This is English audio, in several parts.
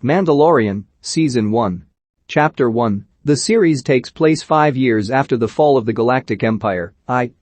Mandalorian, Season 1. Chapter 1. The series takes place 5 years after the fall of the Galactic Empire,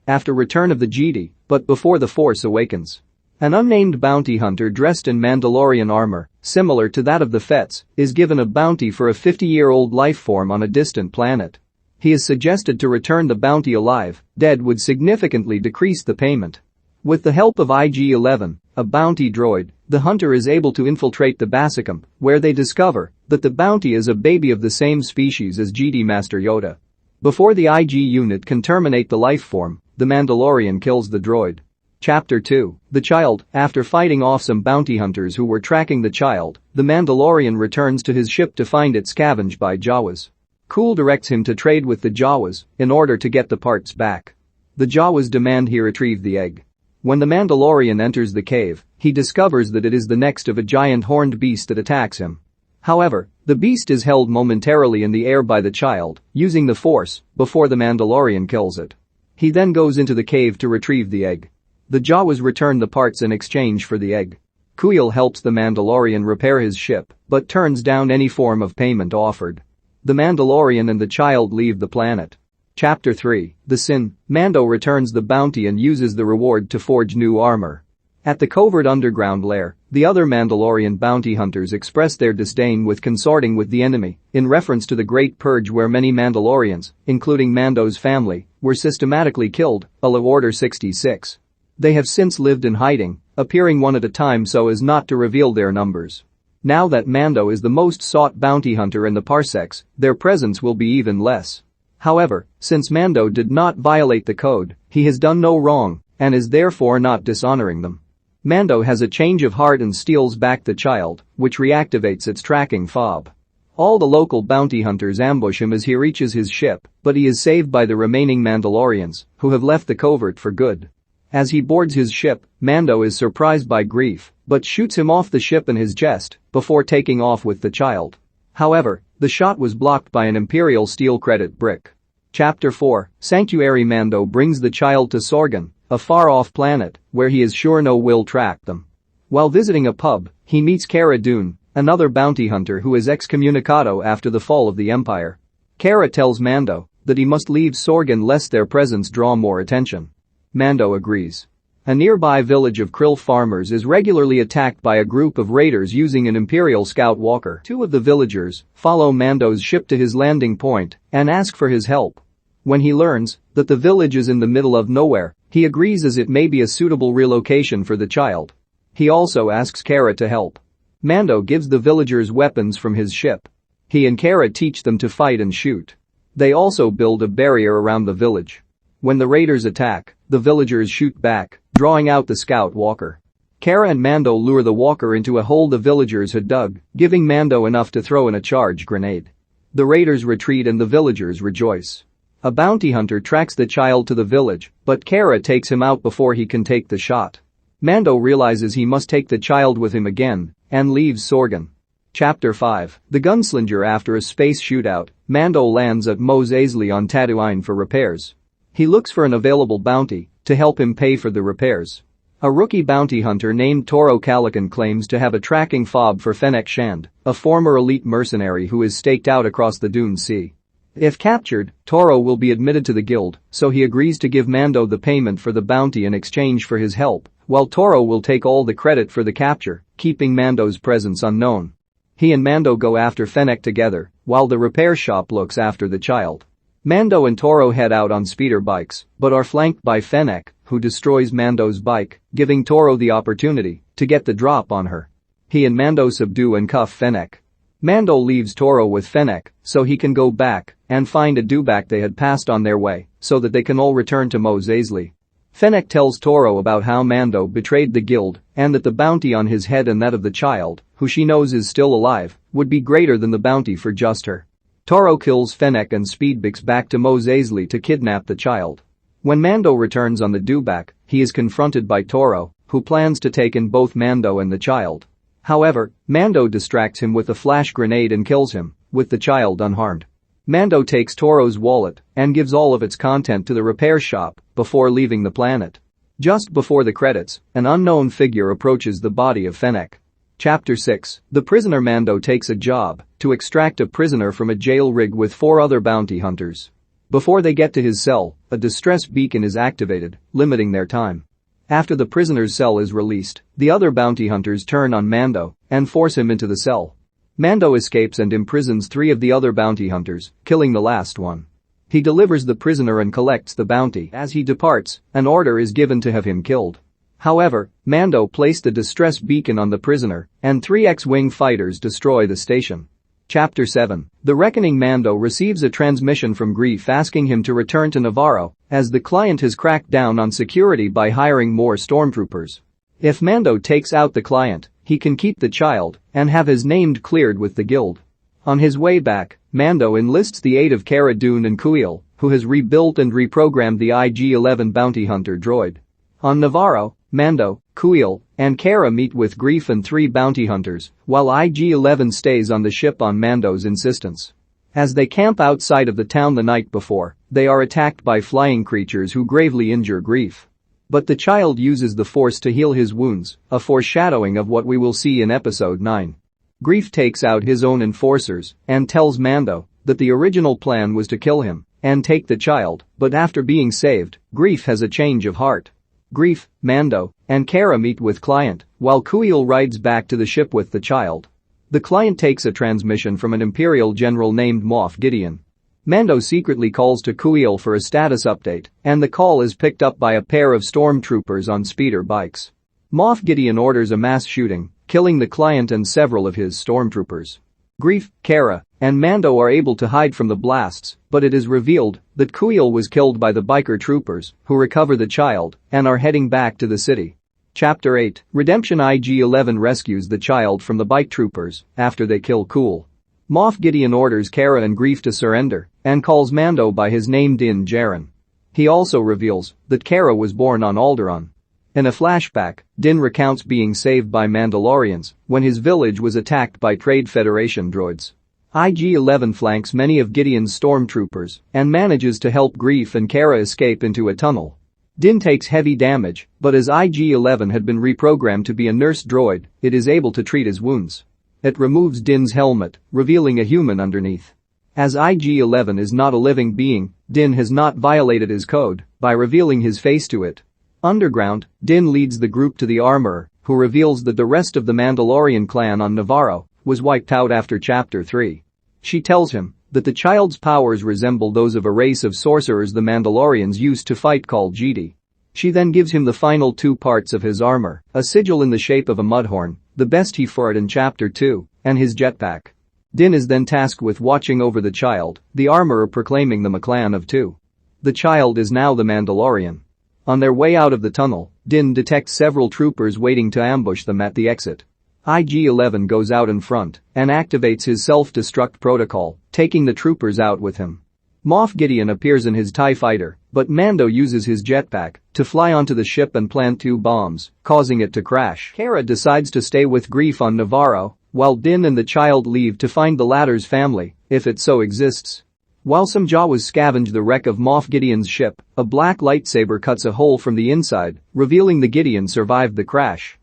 after Return of the Jedi, but before The Force Awakens. An unnamed bounty hunter dressed in Mandalorian armor, similar to that of the Fets, is given a bounty for a 50-year-old life form on a distant planet. He is suggested to return the bounty alive, dead would significantly decrease the payment. With the help of IG-11, a bounty droid, the hunter is able to infiltrate the Basicum, where they discover that the bounty is a baby of the same species as Jedi Master Yoda. Before the IG unit can terminate the life form, the Mandalorian kills the droid. Chapter 2. The Child. After fighting off some bounty hunters who were tracking the child, the Mandalorian returns to his ship to find it scavenged by Jawas. Cool directs him to trade with the Jawas in order to get the parts back. The Jawas demand he retrieve the egg. When the Mandalorian enters the cave, he discovers that it is the next of a giant horned beast that attacks him. However, the beast is held momentarily in the air by the child, using the Force, before the Mandalorian kills it. He then goes into the cave to retrieve the egg. The Jawas return the parts in exchange for the egg. Kuiil helps the Mandalorian repair his ship, but turns down any form of payment offered. The Mandalorian and the child leave the planet. Chapter 3. The Sin. Mando returns the bounty and uses the reward to forge new armor. At the covert underground lair, the other Mandalorian bounty hunters express their disdain with consorting with the enemy, in reference to the Great Purge where many Mandalorians, including Mando's family, were systematically killed, a la Order 66. They have since lived in hiding, appearing one at a time so as not to reveal their numbers. Now that Mando is the most sought bounty hunter in the parsecs, their presence will be even less. However, since Mando did not violate the code, he has done no wrong and is therefore not dishonoring them. Mando has a change of heart and steals back the child, which reactivates its tracking fob. All the local bounty hunters ambush him as he reaches his ship, but he is saved by the remaining Mandalorians, who have left the covert for good. As he boards his ship, Mando is surprised by Grief, but shoots him off the ship in his chest before taking off with the child. However, the shot was blocked by an Imperial steel credit brick. Chapter 4. Sanctuary. Mando brings the child to Sorgan, a far-off planet where he is sure no will track them. While visiting a pub, he meets Cara Dune, another bounty hunter who is excommunicado after the fall of the Empire. Cara tells Mando that he must leave Sorgan lest their presence draw more attention. Mando agrees. A nearby village of krill farmers is regularly attacked by a group of raiders using an Imperial scout walker. Two of the villagers follow Mando's ship to his landing point and ask for his help. When he learns that the village is in the middle of nowhere, he agrees as it may be a suitable relocation for the child. He also asks Cara to help. Mando gives the villagers weapons from his ship. He and Cara teach them to fight and shoot. They also build a barrier around the village. When the raiders attack, the villagers shoot back, drawing out the scout walker. Cara and Mando lure the walker into a hole the villagers had dug, giving Mando enough to throw in a charge grenade. The raiders retreat and the villagers rejoice. A bounty hunter tracks the child to the village, but Cara takes him out before he can take the shot. Mando realizes he must take the child with him again and leaves Sorgan. Chapter 5. The Gunslinger. After a space shootout, Mando lands at Mos Eisley on Tatooine for repairs. He looks for an available bounty to help him pay for the repairs. A rookie bounty hunter named Toro Calican claims to have a tracking fob for Fennec Shand, a former elite mercenary who is staked out across the Dune Sea. If captured, Toro will be admitted to the guild, so he agrees to give Mando the payment for the bounty in exchange for his help, while Toro will take all the credit for the capture, keeping Mando's presence unknown. He and Mando go after Fennec together, while the repair shop looks after the child. Mando and Toro head out on speeder bikes, but are flanked by Fennec, who destroys Mando's bike, giving Toro the opportunity to get the drop on her. He and Mando subdue and cuff Fennec. Mando leaves Toro with Fennec so he can go back and find a dewback they had passed on their way so that they can all return to Mos Eisley. Fennec tells Toro about how Mando betrayed the guild and that the bounty on his head and that of the child, who she knows is still alive, would be greater than the bounty for just her. Toro kills Fennec and speedbikes back to Mos Eisley to kidnap the child. When Mando returns on the dewback, he is confronted by Toro, who plans to take in both Mando and the child. However, Mando distracts him with a flash grenade and kills him, with the child unharmed. Mando takes Toro's wallet and gives all of its content to the repair shop before leaving the planet. Just before the credits, an unknown figure approaches the body of Fennec. Chapter 6. The prisoner Mando takes a job to extract a prisoner from a jail rig with 4 other bounty hunters. Before they get to his cell, a distress beacon is activated, limiting their time. After the prisoner's cell is released, the other bounty hunters turn on Mando and force him into the cell. Mando escapes and imprisons 3 of the other bounty hunters, killing the last one. He delivers the prisoner and collects the bounty. As he departs, an order is given to have him killed. However, Mando placed the distress beacon on the prisoner, and 3 X-Wing fighters destroy the station. Chapter 7. The Reckoning. Mando receives a transmission from Greef asking him to return to Navarro, as the client has cracked down on security by hiring more stormtroopers. If Mando takes out the client, he can keep the child and have his name cleared with the guild. On his way back, Mando enlists the aid of Cara Dune and Kuiil, who has rebuilt and reprogrammed the IG-11 bounty hunter droid. On Navarro, Mando, Kuiil, and Cara meet with Greef and 3 bounty hunters, while IG-11 stays on the ship on Mando's insistence. As they camp outside of the town the night before, they are attacked by flying creatures who gravely injure Greef. But the child uses the Force to heal his wounds, a foreshadowing of what we will see in Episode 9. Greef takes out his own enforcers and tells Mando that the original plan was to kill him and take the child, but after being saved, Greef has a change of heart. Greef, Mando, and Cara meet with Client, while Kuiil rides back to the ship with the child. The Client takes a transmission from an Imperial general named Moff Gideon. Mando secretly calls to Kuiil for a status update, and the call is picked up by a pair of stormtroopers on speeder bikes. Moff Gideon orders a mass shooting, killing the Client and several of his stormtroopers. Greef, Cara, and Mando are able to hide from the blasts, but it is revealed that Kuiil was killed by the biker troopers, who recover the child and are heading back to the city. Chapter 8. Redemption. IG-11 rescues the child from the bike troopers after they kill Kuiil. Moff Gideon orders Cara and Greef to surrender and calls Mando by his name Din Djarin. He also reveals that Cara was born on Alderaan. In a flashback, Din recounts being saved by Mandalorians when his village was attacked by Trade Federation droids. IG-11 flanks many of Gideon's stormtroopers and manages to help Greef and Cara escape into a tunnel. Din takes heavy damage, but as IG-11 had been reprogrammed to be a nurse droid, it is able to treat his wounds. It removes Din's helmet, revealing a human underneath. As IG-11 is not a living being, Din has not violated his code by revealing his face to it. Underground, Din leads the group to the armorer, who reveals that the rest of the Mandalorian clan on Navarro was wiped out after Chapter 3. She tells him that the child's powers resemble those of a race of sorcerers the Mandalorians used to fight called Jedi. She then gives him the final 2 parts of his armor, a sigil in the shape of a mudhorn, the best he fought in Chapter 2, and his jetpack. Din is then tasked with watching over the child, the armorer proclaiming them a clan of 2. The child is now the Mandalorian. On their way out of the tunnel, Din detects several troopers waiting to ambush them at the exit. IG-11 goes out in front and activates his self-destruct protocol, taking the troopers out with him. Moff Gideon appears in his TIE fighter, but Mando uses his jetpack to fly onto the ship and plant 2 bombs, causing it to crash. Cara decides to stay with Greef on Navarro, while Din and the child leave to find the latter's family, if it so exists. While some Jawas scavenge the wreck of Moff Gideon's ship, a black lightsaber cuts a hole from the inside, revealing the Gideon survived the crash.